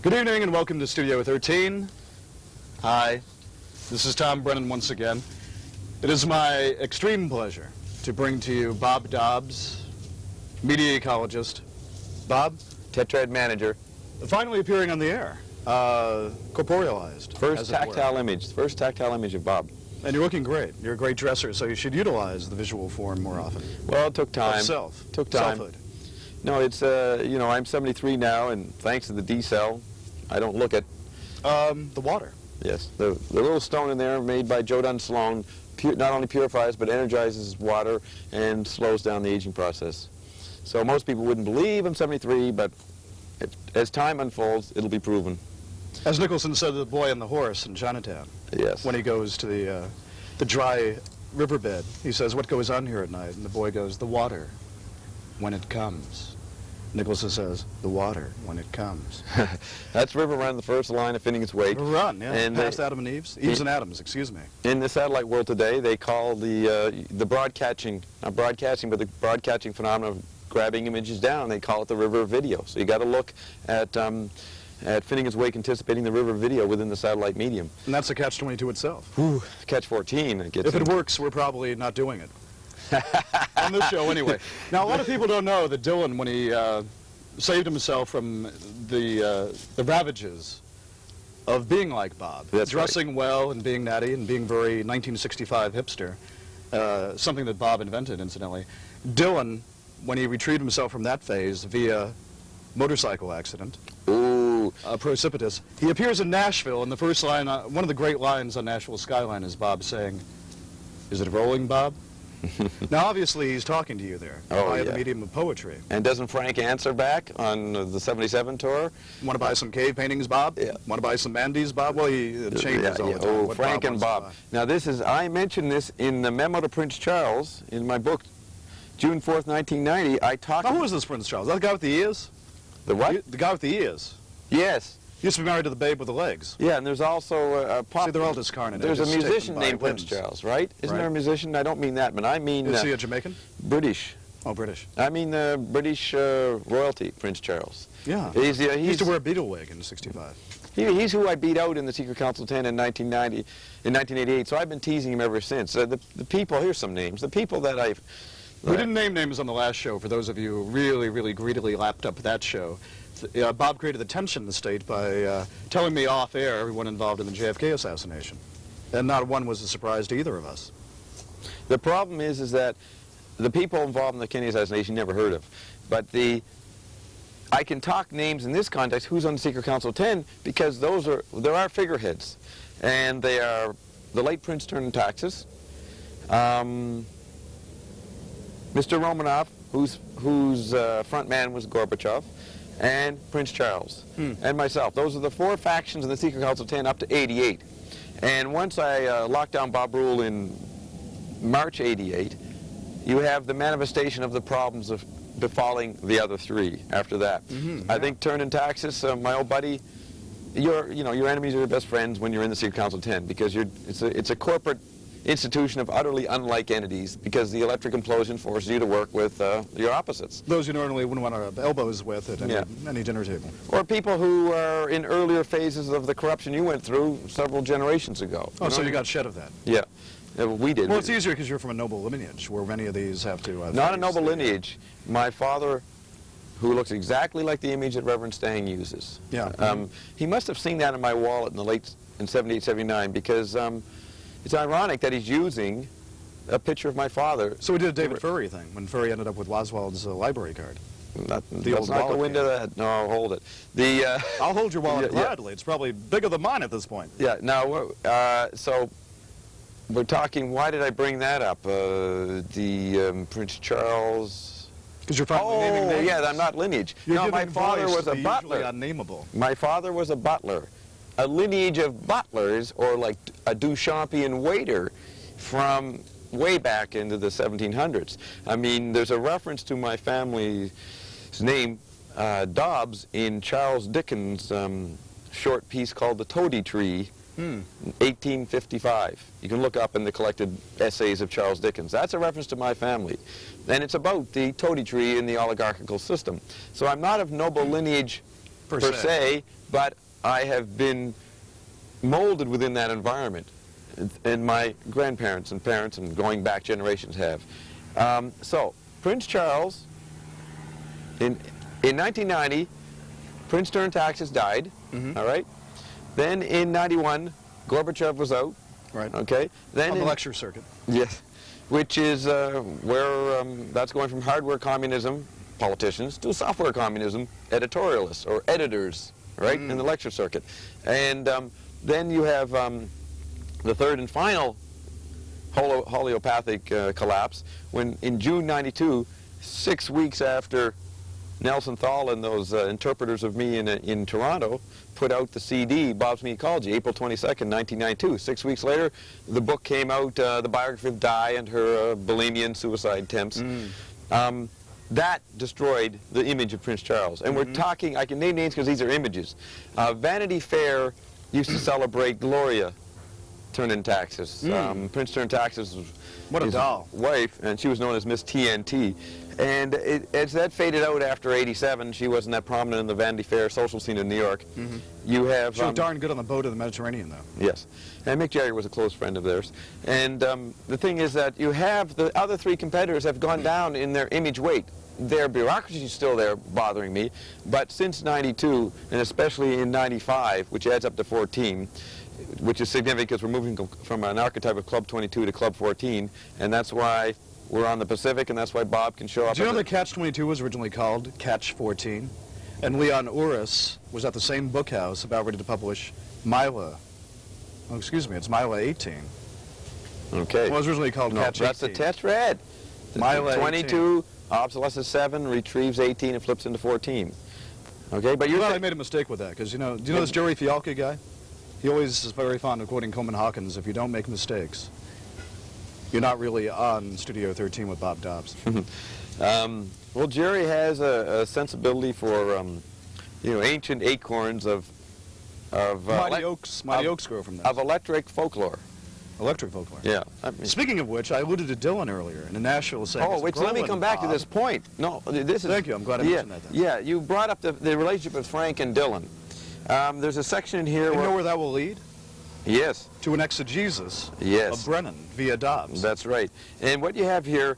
Good evening and welcome to Studio 13. Hi, this is Tom Brennan once again. It is my extreme pleasure to bring to you Bob Dobbs, media ecologist. Bob? Tetrad manager. Finally appearing on the air, corporealized. First tactile image of Bob. And you're looking great. You're a great dresser, so you should utilize the visual form more often. Well, it took time. Took time. Selfhood. No, it's, you know, I'm 73 now, and thanks to the D-cell, I don't look at... The water. Yes, the little stone in there made by Joe Dunn Sloan not only purifies but energizes water and slows down the aging process. So most people wouldn't believe I'm 73, but as time unfolds, it'll be proven. As Nicholson said to the boy on the horse in Chinatown. Yes. When he goes to the dry riverbed, he says, "What goes on here at night?" And the boy goes, "The water, when it comes." Nicholson says, "The water, when it comes." That's River Run, the first line of Finnegan's Wake. River Run, yeah. And past Adam and Eve's. Eve's and Adams, excuse me. In the satellite world today, they call the broadcasting, not broadcasting, but the broadcasting phenomenon of grabbing images down, they call it the river video. So you got to look at Finnegan's Wake anticipating the river video within the satellite medium. And that's a catch-22 itself. Whew, catch-14. If it works, we're probably not doing it. On this show, anyway. Now, a lot of people don't know that Dylan, when he saved himself from the ravages of being like Bob, dressing well and being natty and being very 1965 hipster, something that Bob invented, incidentally. Dylan, when he retrieved himself from that phase via motorcycle accident, precipitous, he appears in Nashville, and the first line, one of the great lines on Nashville Skyline is Bob saying, "Is it rolling, Bob?" Now, obviously, he's talking to you there via the medium of poetry. And doesn't Frank answer back on the 77 tour? Want to buy some cave paintings, Bob? Yeah. Want to buy some Mandy's, Bob? Well, he changes all the time. Oh, Frank and Bob. Now, this is, I mentioned this in the memo to Prince Charles in my book, June 4th, 1990. I talked... Now, who is this Prince Charles? That the guy with the ears? The what? The guy with the ears. Yes. He used to be married to the babe with the legs. Yeah, and there's also a pop... See, they're all discarnate. There's a musician named Prince Charles, right? Isn't there a musician? I don't mean that, but I mean... Is he a Jamaican? British. Oh, British. I mean the British royalty, Prince Charles. Yeah. He used to wear a beetle wig in '65. He's who I beat out in the Secret Council 10 in 1988, so I've been teasing him ever since. The people, here's some names. The people that I've... We didn't name names on the last show, for those of you who really greedily lapped up that show. Bob created the tension in the state by telling me off-air everyone involved in the JFK assassination. And not one was a surprise to either of us. The problem is that the people involved in the Kennedy assassination you never heard of. But I can talk names in this context, who's on the Secret Council 10, because there are figureheads. And they are the late Prince turned taxes, Mr. Romanov, whose front man was Gorbachev, and Prince Charles, and myself. Those are the four factions in the Secret Council 10 up to '88. And once I locked down Bob Rule in March '88, you have the manifestation of the problems of befalling the other three after that. I think turning taxes, my old buddy, your enemies are your best friends when you're in the Secret Council 10, because it's a corporate institution of utterly unlike entities, because the electric implosion forces you to work with your opposites. Those you normally wouldn't want to have elbows with at any dinner table. Or people who are in earlier phases of the corruption you went through several generations ago. Oh, so you got shed of that? Yeah. We did. Well, it's easier because you're from a noble lineage, where many of these have to... Not a noble lineage. My father, who looks exactly like the image that Reverend Stang uses. Yeah. He must have seen that in my wallet in 78, 79, because it's ironic that he's using a picture of my father. So we did a David Furry thing, when Furry ended up with Oswald's library card. Let's not go into that. No, hold it. I'll hold your wallet gladly. It's probably bigger than mine at this point. Yeah, now, so we're talking, why did I bring that up? Prince Charles... Because you're probably naming names. Yeah, I'm not lineage. No, my father was a butler. Unnameable. My father was a butler. A lineage of butlers, or like a Duchampian waiter from way back into the 1700s. I mean, there's a reference to my family's name, Dobbs, in Charles Dickens' short piece called The Toady Tree, 1855. You can look up in the collected essays of Charles Dickens. That's a reference to my family. And it's about the toady tree in the oligarchical system. So I'm not of noble lineage per se, but I have been molded within that environment, and my grandparents and parents and going back generations have. So Prince Charles, in 1990, Prince turned taxes, died. All right. Then in '91, Gorbachev was out. Right. Okay. Then on the lecture circuit. Yes, which is where that's going from hardware communism, politicians, to software communism, editorialists or editors, right, in the lecture circuit. And then you have the third and final homeopathic collapse when in June '92, 6 weeks after Nelson Thal and those interpreters of me in Toronto put out the CD, Bob's Me Ecology, April 22nd, 1992. 6 weeks later, the book came out, the biography of Di and her bulimia and suicide attempts. That destroyed the image of Prince Charles. And we're talking, I can name names because these are images. Vanity Fair used to celebrate Gloria turning taxes. Prince turned taxes was his wife, and she was known as Miss TNT. And as that faded out after '87, she wasn't that prominent in the Vanity Fair social scene in New York. You have... She was darn good on the boat of the Mediterranean, though. Yes. And Mick Jagger was a close friend of theirs. And the thing is that you have the other three competitors have gone down in their image weight. Their bureaucracy is still there bothering me, but since '92, and especially in '95, which adds up to 14, which is significant because we're moving from an archetype of Club 22 to Club 14, and that's why we're on the Pacific, and that's why Bob can show up. Do you know that Catch 22 was originally called Catch 14? And Leon Uris was at the same book house about ready to publish Mila. Oh, excuse me, it's Mila 18. Okay. It was originally called Catch 18. That's the tetrad. Mila 22, obsolescence 7, retrieves 18, and flips into 14. Okay, but you thought I made a mistake with that, because, do you know this Jerry Fialka guy? He always is very fond of quoting Coleman Hawkins, if you don't make mistakes, you're not really on Studio 13 with Bob Dobbs. Well, Jerry has a sensibility for, ancient acorns of Mighty Oaks grow from that. Of electric folklore. Electric folklore. Yeah. Speaking of which, I alluded to Dylan earlier in a Nashville segment. Oh, wait, so let me come back to this point. No, this is... Thank you, I'm glad I mentioned that then. Yeah, you brought up the relationship with Frank and Dylan. There's a section in here You know where that will lead? Yes. To an exegesis of Brennan via Dobbs. That's right. And what you have here,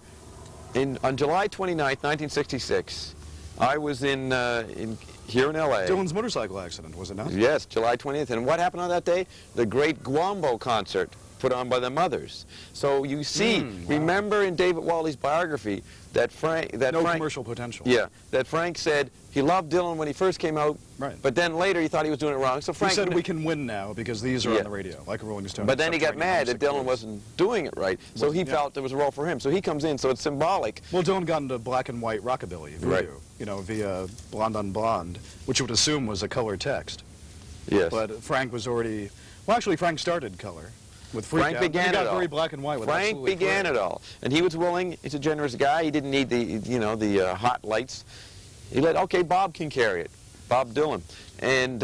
on July 29th, 1966, I was here in L.A. Dylan's motorcycle accident, was it not? Yes, July 20th. And what happened on that day? The Great Guambo concert put on by the Mothers. So you see, remember in David Wally's biography that Frank... No commercial potential. Yeah, that Frank said he loved Dylan when he first came out, but then later he thought he was doing it wrong. So Frank... He said we can win now because these are on the radio, like a Rolling Stone. But then he got mad that Dylan wasn't doing it right, so he felt there was a role for him. So he comes in, so it's symbolic. Well, Dylan got into black and white rockabilly, via Blonde on Blonde, which you would assume was a color text. Yes. But Frank was already... Well, actually, Frank started color. With Frank began it all. He got very black and white. Frank began it all, and he was willing. He's a generous guy. He didn't need the hot lights. He let Bob can carry it, Bob Dylan, and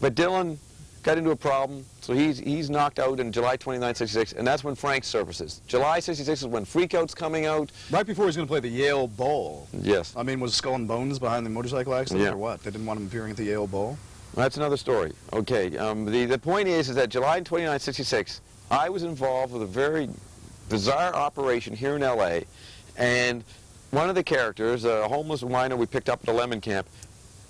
but Dylan got into a problem, so he's knocked out in July 29, '66, and that's when Frank surfaces. July '66 is when Freakout's coming out. Right before he's going to play the Yale Bowl. Yes. I mean, was Skull and Bones behind the motorcycle accident or what? They didn't want him appearing at the Yale Bowl. That's another story. Okay, the point is that July 29, '66, I was involved with a very bizarre operation here in L.A., and one of the characters, a homeless wino we picked up at a lemon camp.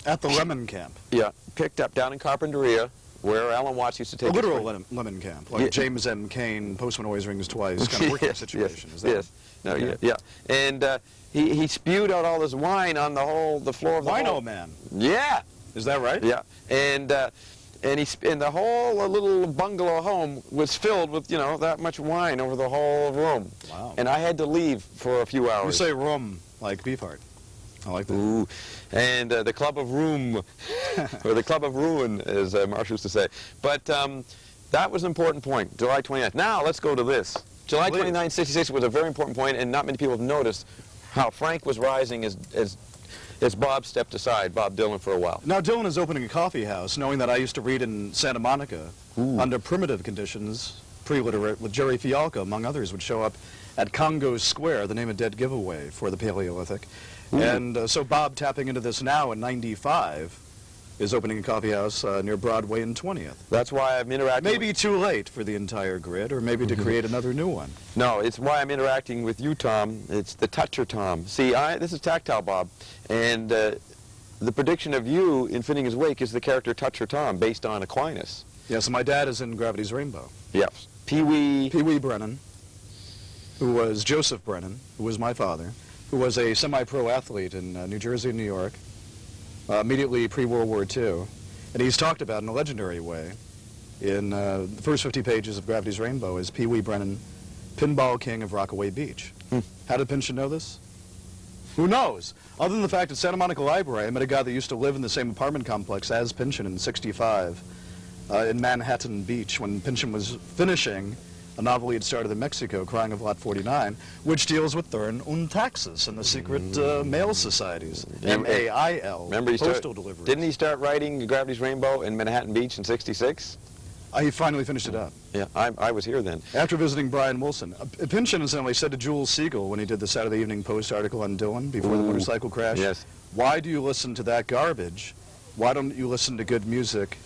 At the lemon camp? Yeah, picked up down in Carpinteria, where Alan Watts used to take a literal lemon camp, like James M. Cain, Postman Always Rings Twice, kind of working situation. Is that yes. No, yeah. And he spewed out all this wine on the floor of the Wino man. Yeah. Is that right? Yeah, and the whole little bungalow home was filled with that much wine over the whole room. Wow. And I had to leave for a few hours. You say room like Beefheart. I like that. Ooh, and the Club of Room, or the Club of Ruin, as Marsh used to say. But that was an important point, July 29th. Now let's go to this. July 29, '66 was a very important point, and not many people have noticed how Frank was rising as Bob stepped aside, Bob Dylan, for a while. Now Dylan is opening a coffee house, knowing that I used to read in Santa Monica under primitive conditions, pre-literate, with Jerry Fialka, among others, would show up at Congo Square, the name of dead giveaway for the Paleolithic. And so Bob tapping into this now in '95 is opening a coffee house near Broadway and 20th. That's why I'm interacting. Maybe too late for the entire grid, or maybe to create another new one. No, it's why I'm interacting with you, Tom. It's the toucher, Tom. See, this is Tactile Bob, and the prediction of you in Fitting His Wake is the character Toucher Tom, based on Aquinas. Yes, my dad is in Gravity's Rainbow. Yes. Pee-wee Brennan, who was Joseph Brennan, who was my father, who was a semi-pro athlete in New Jersey and New York, immediately pre-World War II. And he's talked about in a legendary way in the first 50 pages of Gravity's Rainbow as Pee-wee Brennan, pinball king of Rockaway Beach. How did Pynchon know this? Who knows? Other than the fact at Santa Monica Library, I met a guy that used to live in the same apartment complex as Pynchon in '65 in Manhattan Beach when Pynchon was finishing a novel he had started in Mexico, Crying of Lot 49, which deals with Thurn und Taxes and the secret mail societies, M-A-I-L, remember postal deliveries. Didn't he start writing Gravity's Rainbow in Manhattan Beach in '66? He finally finished it up. Yeah, I was here then. After visiting Brian Wilson. Pynchon, incidentally, said to Jules Siegel when he did the Saturday Evening Post article on Dylan before the motorcycle crash, yes. Why do you listen to that garbage? Why don't you listen to good music?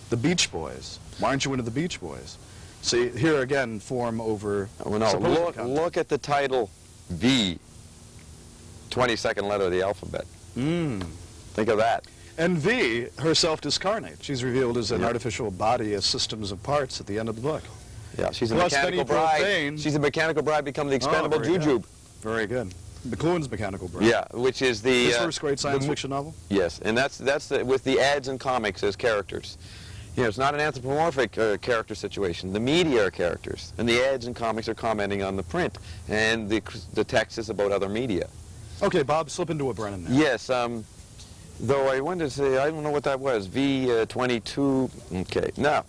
The Beach Boys. Why aren't you into the Beach Boys? See, here again, form over... Oh, no, look at the title, V, 22nd letter of the alphabet. Think of that. And V herself discarnate. She's revealed as an artificial body as systems of parts at the end of the book. Yeah, she's a Plus mechanical Benny bride. Profane. She's a mechanical bride become the expendable jujube. Very good. McLuhan's Mechanical Bride. Yeah, which is the... His first great science fiction novel? Yes, and that's with the ads and comics as characters. You know, it's not an anthropomorphic character situation. The media are characters, and the ads and comics are commenting on the print, and the text is about other media. Okay, Bob, slip into a Brennan now. Yes, though I wanted to say, I don't know what that was, V22, okay, now.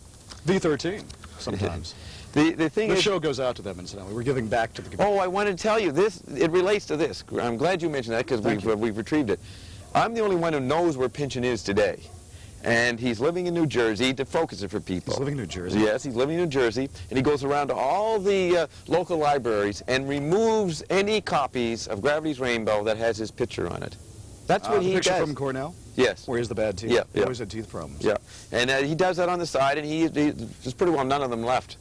V13, sometimes. The thing This is... show goes out to them, incidentally. We're giving back to the community. Oh, I wanted to tell you, it relates to this. I'm glad you mentioned that, because we've retrieved it. I'm the only one who knows where Pynchon is today. And he's living in New Jersey, to focus it for people. He's living in New Jersey? Yes, he's living in New Jersey, and he goes around to all the local libraries and removes any copies of Gravity's Rainbow that has his picture on it. That's what he does. The picture from Cornell? Yes. Where he has the bad teeth? Yeah. He always had teeth problems. Yeah, and he does that on the side, and there's pretty well none of them left.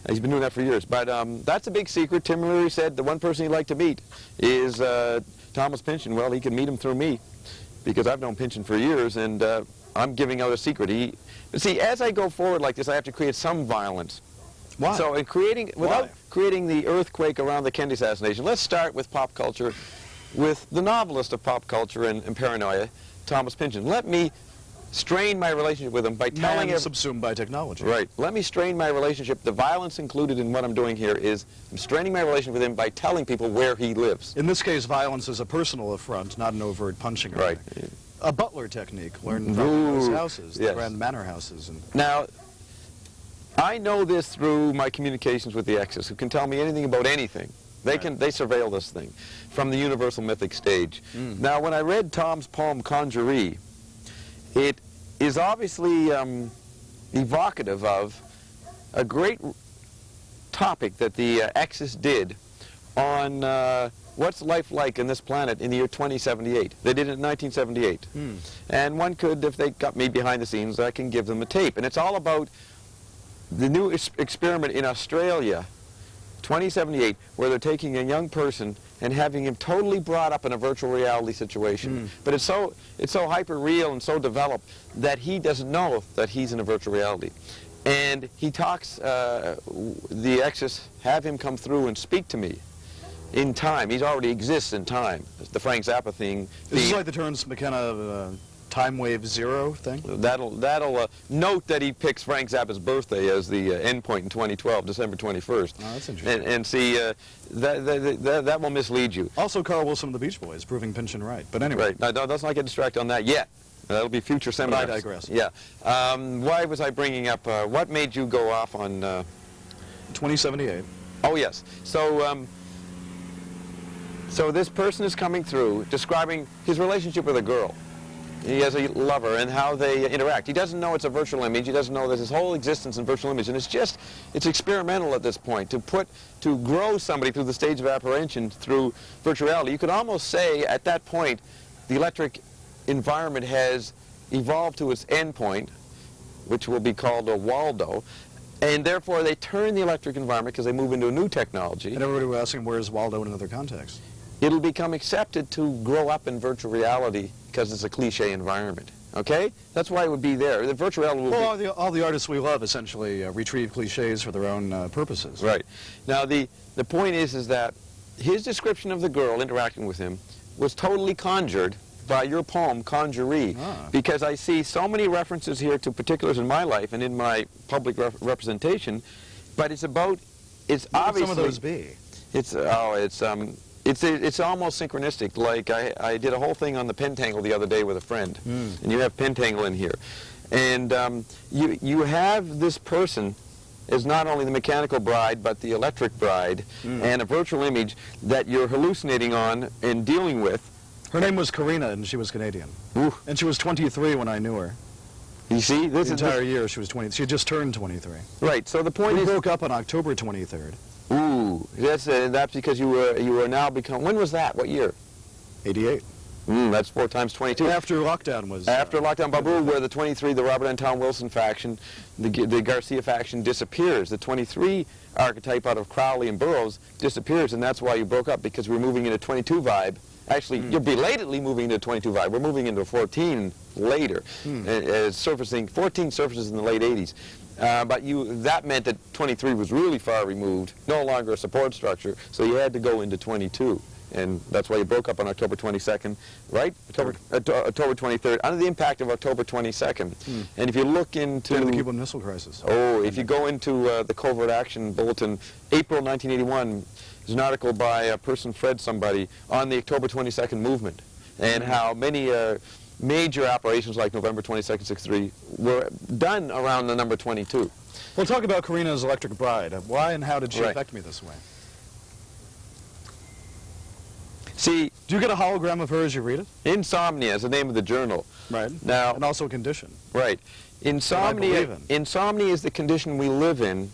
He's been doing that for years. But that's a big secret. Tim Leary said the one person he'd like to meet is Thomas Pynchon. Well, he can meet him through me, because I've known Pynchon for years, and I'm giving out a secret. But see, as I go forward like this, I have to create some violence. Why? So without creating the earthquake around the Kennedy assassination, let's start with pop culture, with the novelist of pop culture and paranoia, Thomas Pynchon. Let me strain my relationship with him by telling him... subsumed by technology. Right. Let me strain my relationship. The violence included in what I'm doing here is I'm straining my relationship with him by telling people where he lives. In this case, violence is a personal affront, not an overt punching. Right. A butler technique learned from those houses, the grand manor houses. Now, I know this through my communications with the X's, who can tell me anything about anything. They surveil this thing from the universal mythic stage. Now, when I read Tom's poem Conjuree, it is obviously evocative of a great topic that the X's did on what's life like in this planet in the year 2078. They did it in 1978. And one could, if they got me behind the scenes, I can give them a tape. And it's all about the new experiment in Australia, 2078, where they're taking a young person and having him totally brought up in a virtual reality situation. But it's so hyper-real and so developed that he doesn't know that he's in a virtual reality. And he talks, the Exorcists have him come through and speak to me in time. He already exists in time. The Frank Zappa thing. This is like the Terence McKenna Time Wave Zero thing? That'll note that he picks Frank Zappa's birthday as the endpoint in 2012, December 21st. Oh, that's interesting. And see, that will mislead you. Also, Carl Wilson of the Beach Boys, proving Pynchon right. But anyway. Right. Now, let's not get distracted on that yet. That'll be future seminars. But I digress. Yeah. Why was I bringing up, what made you go off on... 2078. Oh, yes. So, so this person is coming through describing his relationship with a girl. He has a lover and how they interact. He doesn't know it's a virtual image. He doesn't know there's his whole existence in virtual image. And it's experimental at this point to grow somebody through the stage of apprehension through virtual reality. You could almost say at that point the electric environment has evolve to its endpoint, which will be called a Waldo, and therefore they turn the electric environment because they move into a new technology. And everybody was asking, where's Waldo in another context? It'll become accepted to grow up in virtual reality because it's a cliche environment. Okay? That's why it would be there. The virtual reality will well, all the artists we love essentially retrieve cliches for their own purposes. Right. Now, the point is that his description of the girl interacting with him was totally conjured by your poem, Conjuree, because I see so many references here to particulars in my life and in my public representation, but it's about, it's What obviously... would some of those be? It's almost synchronistic. Like I did a whole thing on the pentangle the other day with a friend, and you have pentangle in here. And you have this person as not only the mechanical bride, but the electric bride, and a virtual image that you're hallucinating on and dealing with. Her name was Karina, and she was Canadian. Ooh. And she was 23 when I knew her. You see? The entire year she was 20. She had just turned 23. Right, so the point We is... broke up on October 23rd. Ooh, that's because you were now become... When was that? What year? 88. That's 4 times 22. After lockdown was... After lockdown, Babu, where the 23, the Robert Anton Wilson faction, the Garcia faction disappears. The 23 archetype out of Crowley and Burroughs disappears, and that's why you broke up, because we're moving into 22 vibe. Actually, you're belatedly moving into 22 vibe. We're moving into 14 later. 14 surfaces in the late 80s. But that meant that 23 was really far removed, no longer a support structure, so you had to go into 22. And that's why you broke up on October 22nd, right? October 23rd, under the impact of October 22nd. And if you look into... the Cuban Missile Crisis. Oh, if you go into the Covert Action Bulletin, April 1981, there's an article by a person, Fred somebody, on the October 22nd movement, and how many major operations like November 22nd, 63 were done around the number 22. Well, talk about Karina's Electric Bride. Why and how did she affect me this way? See, do you get a hologram of her as you read it? Insomnia is the name of the journal. Right. Now, and also a condition. Right. Insomnia is the condition we live in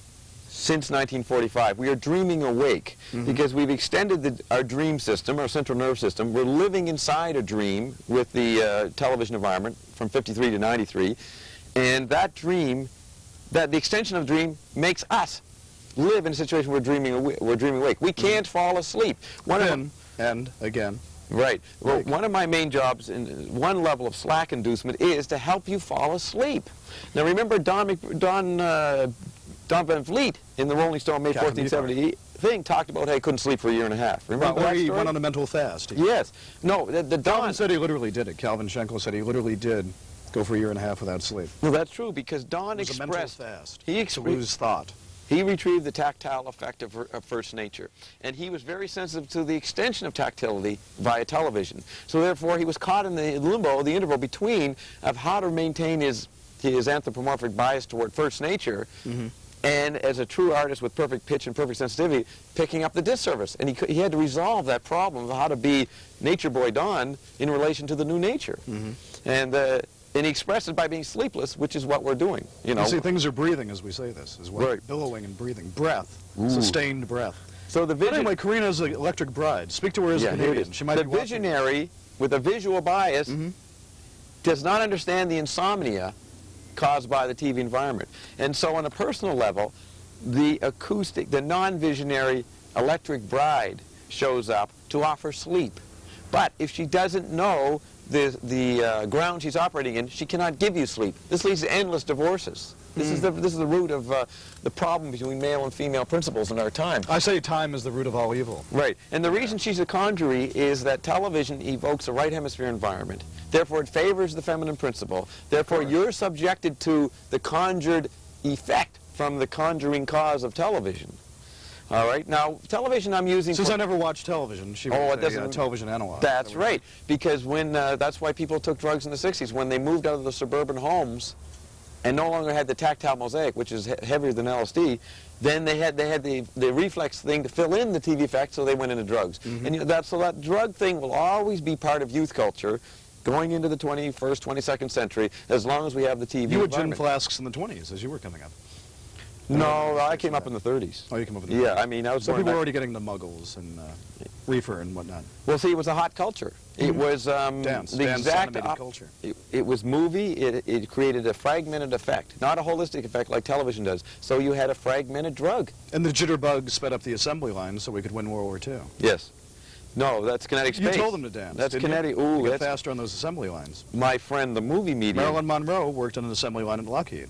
since 1945. We are dreaming awake because we've extended our dream system, our central nerve system. We're living inside a dream with the television environment from 53 to 93. And that dream, the extension of dream makes us live in a situation where we're dreaming awake. We can't fall asleep. And again. Right. Well, one of my main jobs in one level of slack inducement is to help you fall asleep. Now remember Don Van Vliet in the Rolling Stone May 1470 thing talked about how he couldn't sleep for a year and a half. Remember that he story? went on a mental fast. Yes. No, Calvin said he literally did it. Calvin Schenkel said he literally did go for a year and a half without sleep. Well, that's true because Don expressed a mental fast. To lose thought. He retrieved the tactile effect of first nature, and he was very sensitive to the extension of tactility via television. So therefore, he was caught in the limbo, the interval between of how to maintain his anthropomorphic bias toward first nature, and as a true artist with perfect pitch and perfect sensitivity, picking up the disservice. And he had to resolve that problem of how to be Nature Boy Don in relation to the new nature. And he expressed it by being sleepless, which is what we're doing. You know, see, things are breathing as we say this as well. Right. Billowing and breathing. Breath. Sustained breath. So the vision... But anyway, Karina's the Electric Bride. Speak to her as a Canadian. She might the visionary with a visual bias does not understand the insomnia caused by the TV environment. And so on a personal level, the non-visionary Electric Bride shows up to offer sleep. But if she doesn't know the ground she's operating in, she cannot give you sleep. This leads to endless divorces. This is the root of the problem between male and female principles in our time. I say time is the root of all evil. Right. And the reason she's a conjuree is that television evokes a right hemisphere environment. Therefore, it favors the feminine principle. Therefore, you're subjected to the conjured effect from the conjuring cause of television. All right. Now, television I'm using... Since I never watched television, she was a television analog. That's right. Because when that's why people took drugs in the 60s. When they moved out of the suburban homes and no longer had the tactile mosaic, which is heavier than LSD, then they had the reflex thing to fill in the TV effect, so they went into drugs. And so that drug thing will always be part of youth culture going into the 21st, 22nd century, as long as we have the TV You had gin flasks in the 20s as you were coming up. No, I came up in the 30s. Oh, you came up in the 30s. Yeah, I mean, I was So people were already getting the muggles and reefer and whatnot. Well, see, it was a hot culture. It was dance animated culture. it was movie, it created a fragmented effect, not a holistic effect like television does. So you had a fragmented drug. And the jitterbug sped up the assembly line so we could win World War II. Yes. No, that's kinetic space. You told them to dance. That's didn't kinetic. You? Ooh, Get that's faster on those assembly lines. my friend, the movie medium. Marilyn Monroe worked on an assembly line at Lockheed.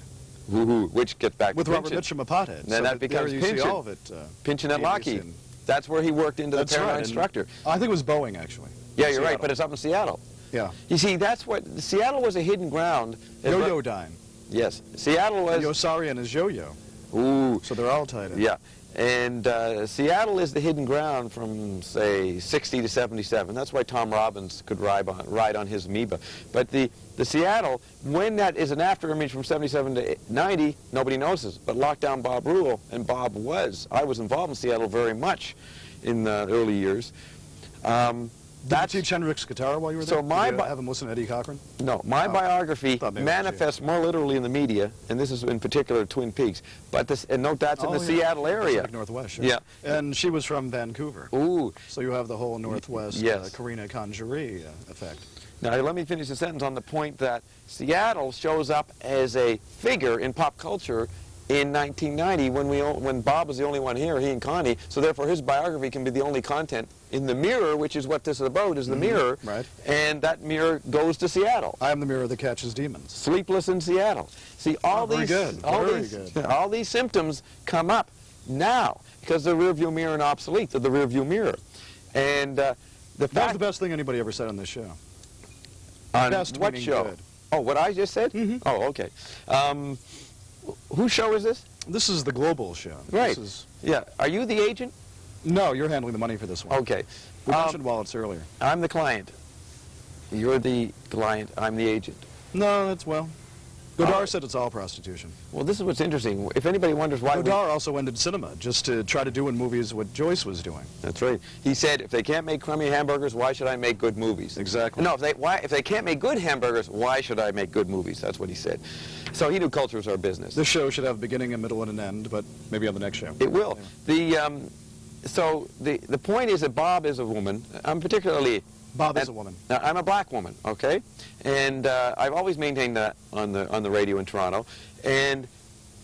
Ooh, which gets back with to Robert Pynchon. Mitchum, a pothead. Then that becomes there you see Pynchon. all of it. Pynchon at Lockheed. in. That's where he worked into That's the Paramount right, instructor. I think it was Boeing, actually. Yeah, in you're right, Seattle. but it's up in Seattle. Yeah. You see, that's what Seattle was a hidden ground. Yo-Yo Dine. Yes, Seattle was. Yossarian is Yo-Yo. Ooh. So they're all tied in. Yeah, and Seattle is the hidden ground from, say, 60 to 77. That's why Tom Robbins could ride on his amoeba. But the Seattle, when that is an after image from 77 to 90, nobody notices. But lockdown Bob Rule, and Bob was. I was involved in Seattle very much in the early years. Did you teach Hendrix guitar while you were there? So my Did you have him listen to Eddie Cochran? No, my biography thought maybe it was manifests more literally in the media, and this is in particular Twin Peaks. But this, and note that's in the Seattle area. Pacific Northwest, sure. Yeah. And she was from Vancouver. Ooh. So you have the whole Northwest Yes. Karina Conjuri effect. Now let me finish the sentence on the point that Seattle shows up as a figure in pop culture in 1990 when Bob was the only one here, he and Connie, so therefore his biography can be the only content in the mirror, which is what this is about, is the mirror, right. And that mirror goes to Seattle. I am the mirror that catches demons. Sleepless in Seattle. See, all very these, good. all Very these, good. all these symptoms come up now because the rearview mirror and obsolete. They're the rearview mirror, and the That was fact the best thing anybody ever said on this show. on best what meaning show? good. Oh, what I just said? Mhm. Oh, okay. Whose show is this? This is the global show. Right. This is, Yeah. Are you the agent? no, you're handling the money for this one. Okay. We mentioned wallets earlier. I'm the client. You're the client. I'm the agent. No, that's well. Godard said it's all prostitution. Well, this is what's interesting. If anybody wonders why Godard also ended cinema just to try to do in movies what Joyce was doing. That's right. He said, if they can't make crummy hamburgers, why should I make good movies? Exactly. No, if they can't make good hamburgers, why should I make good movies? That's what he said. So he knew culture was our business. This show should have a beginning, a middle, and an end, but maybe on the next show. It will. So the point is that Bob is a woman. I'm particularly... Bob is a woman. Now, I'm a black woman, okay? And I've always maintained that on the radio in Toronto. And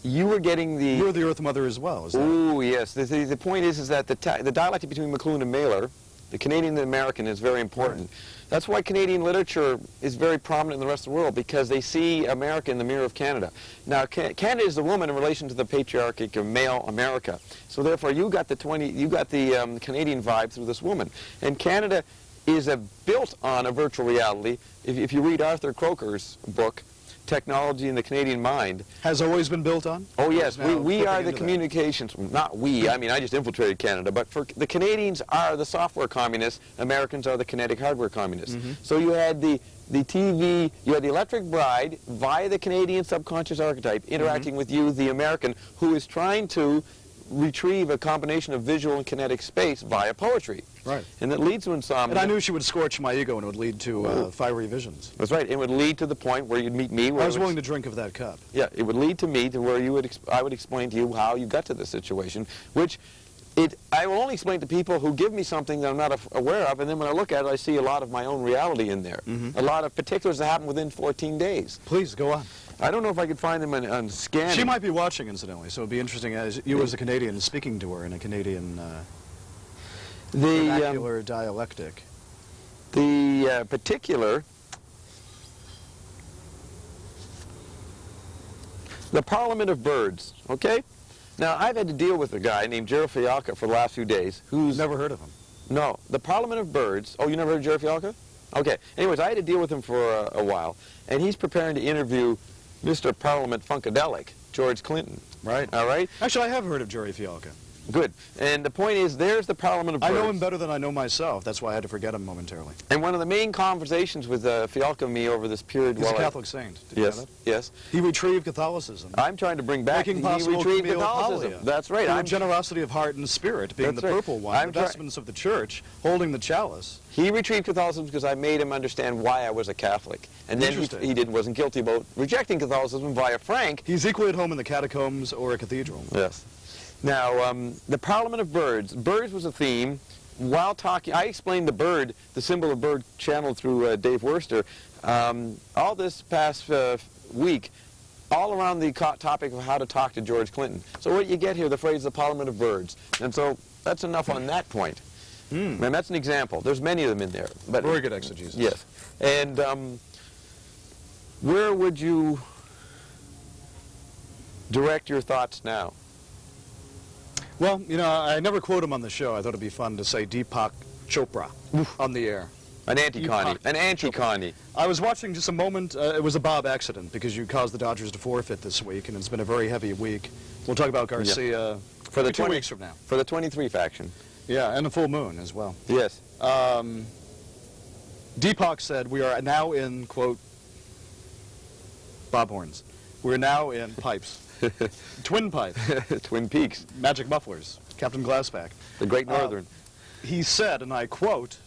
you were getting the... You're the Earth Mother as well, is that? Ooh, yes. The point is that the dialectic between McLuhan and Mailer, the Canadian and American, is very important. Right. That's why Canadian literature is very prominent in the rest of the world, because they see America in the mirror of Canada. Now, Canada is the woman in relation to the patriarchic of male America. So therefore, you got the Canadian vibe through this woman. And Canada is built on a virtual reality. If you read Arthur Croker's book, Technology in the Canadian Mind. Has always been built on? Oh, yes. We are the into communications. Not we. I mean, I just infiltrated Canada. But for the Canadians are the software communists. Americans are the kinetic hardware communists. Mm-hmm. So you had the TV, you had the electric bride via the Canadian subconscious archetype interacting with you, the American, who is trying to retrieve a combination of visual and kinetic space via poetry. Right. And that leads to insomnia. And I knew she would scorch my ego and it would lead to fiery visions. That's right. It would lead to the point where you'd meet me. Where I was willing to drink of that cup. Yeah, it would lead to me to where I would explain to you how you got to this situation, which I will only explain to people who give me something that I'm not aware of, and then when I look at it, I see a lot of my own reality in there. Mm-hmm. A lot of particulars that happen within 14 days. Please, go on. I don't know if I could find them on scanning. She might be watching, incidentally, so it would be interesting as you as a Canadian speaking to her in a Canadian vernacular dialectic. The particular, the Parliament of Birds, okay? Now, I've had to deal with a guy named Jerry Fialka for the last few days who's... Never heard of him. No, the Parliament of Birds. Oh, you never heard of Jerry Fialka? Okay. Anyways, I had to deal with him for a while, and he's preparing to interview Mr. Parliament Funkadelic, George Clinton. Right. All right? Actually, I have heard of Jerry Fialka. Good. And the point is, there's the Parliament of Birds. I know him better than I know myself. That's why I had to forget him momentarily. And one of the main conversations with Fialka and me over this period... He's a Catholic saint. Did you know that? Yes. He retrieved Catholicism. I'm trying to bring back... Making he possible retrieved Camille Catholicism. Paglia. That's right. Through generosity of heart and spirit, being That's the right. purple one, the vestments of the church, holding the chalice. He retrieved Catholicism because I made him understand why I was a Catholic. And then he wasn't guilty about rejecting Catholicism via Frank. He's equally at home in the catacombs or a cathedral. Yes. Now, the Parliament of Birds. Birds was a theme while talking, I explained the bird, the symbol of bird channeled through Dave Worster, all this past week, all around the topic of how to talk to George Clinton. So what you get here, the phrase, the Parliament of Birds. And so that's enough on that point. And that's an example. There's many of them in there. But very good exegesis. Yes. And where would you direct your thoughts now? Well, you know, I never quote him on the show. I thought it'd be fun to say Deepak Chopra on the air. An anti-Connie. An anti-Connie. I was watching just a moment. It was a Bob accident because you caused the Dodgers to forfeit this week, and it's been a very heavy week. We'll talk about Garcia for the 2 weeks from now. For the 23 faction. Yeah, and the full moon as well. Yes. Deepak said, we are now in, quote, Bob Horns. We're now in pipes. Twin pipe. Twin Peaks. Magic mufflers. Captain Glassback. The Great Northern. He said, and I quote,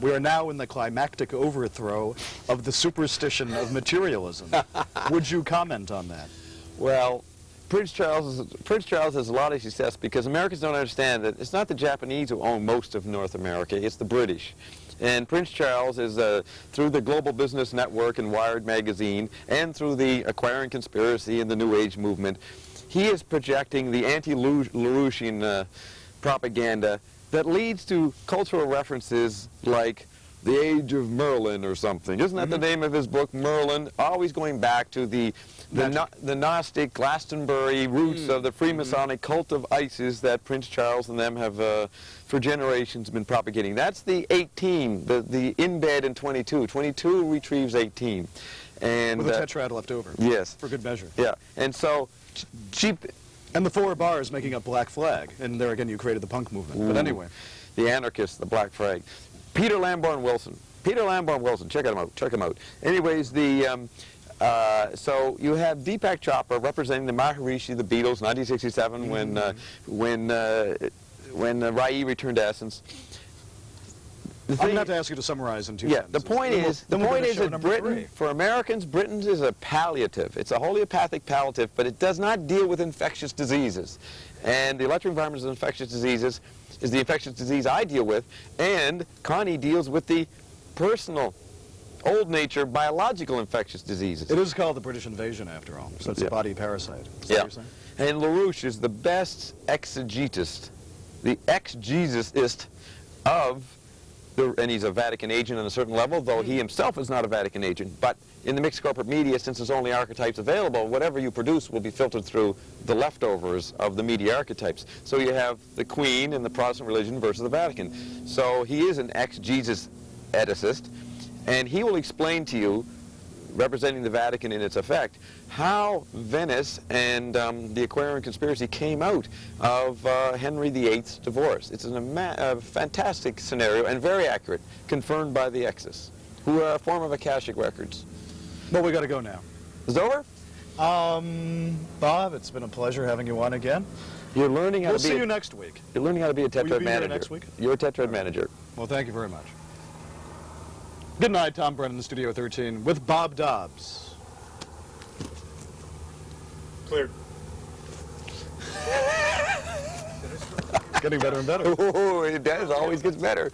we are now in the climactic overthrow of the superstition of materialism. Would you comment on that? Well, Prince Charles has a lot of success because Americans don't understand that it's not the Japanese who own most of North America, it's the British. And Prince Charles is, through the Global Business Network and Wired magazine, and through the Acquiring Conspiracy and the New Age movement, he is projecting the anti-LaRouchian propaganda that leads to cultural references like the Age of Merlin or something. Isn't that the name of his book, Merlin? Always going back to the Gnostic Glastonbury roots of the Freemasonic cult of Isis that Prince Charles and them have for generations been propagating. That's the 18, the in bed in 22. 22 retrieves 18. And, with a tetrad left over. Yes. For good measure. Yeah. And so, cheap... And the 4 bars making up Black Flag. And there again you created the punk movement. But anyway. The anarchists, the Black Flag. Peter Lamborn Wilson. Peter Lamborn Wilson. Check him out. Check him out. Anyways, so you have Deepak Chopra representing the Maharishi, the Beatles, 1967, when Rai returned to essence. I'm going to have to ask you to summarize in 2 sentences. The point is that Britain, for Americans, Britain is a palliative. It's a homeopathic palliative, but it does not deal with infectious diseases. And the electroenvironment of infectious diseases is the infectious disease I deal with, and Connie deals with the personal, old nature, biological infectious diseases. It is called the British invasion, after all. So it's a body parasite. Is that what you're saying? And LaRouche is the best exegetist, the ex-Jesusist of... and he's a Vatican agent on a certain level, though he himself is not a Vatican agent. But in the mixed corporate media, since there's only archetypes available, whatever you produce will be filtered through the leftovers of the media archetypes. So you have the Queen and the Protestant religion versus the Vatican. So he is an ex-Jesus ethicist, and he will explain to you, representing the Vatican in its effect, how Venice and the Aquarian conspiracy came out of Henry VIII's divorce. It's a fantastic scenario and very accurate, confirmed by the Exes, who are a form of Akashic records. Well, we got to go now. Is it over? Bob, it's been a pleasure having you on again. You're learning how to be. We'll see you next week. You're learning how to be a tetrad manager. Here next week? You're a tetrad manager. Well, thank you very much. Good night, Tom Brennan in Studio 13 with Bob Dobbs. Cleared. Getting better and better. Oh, it does. Always gets better.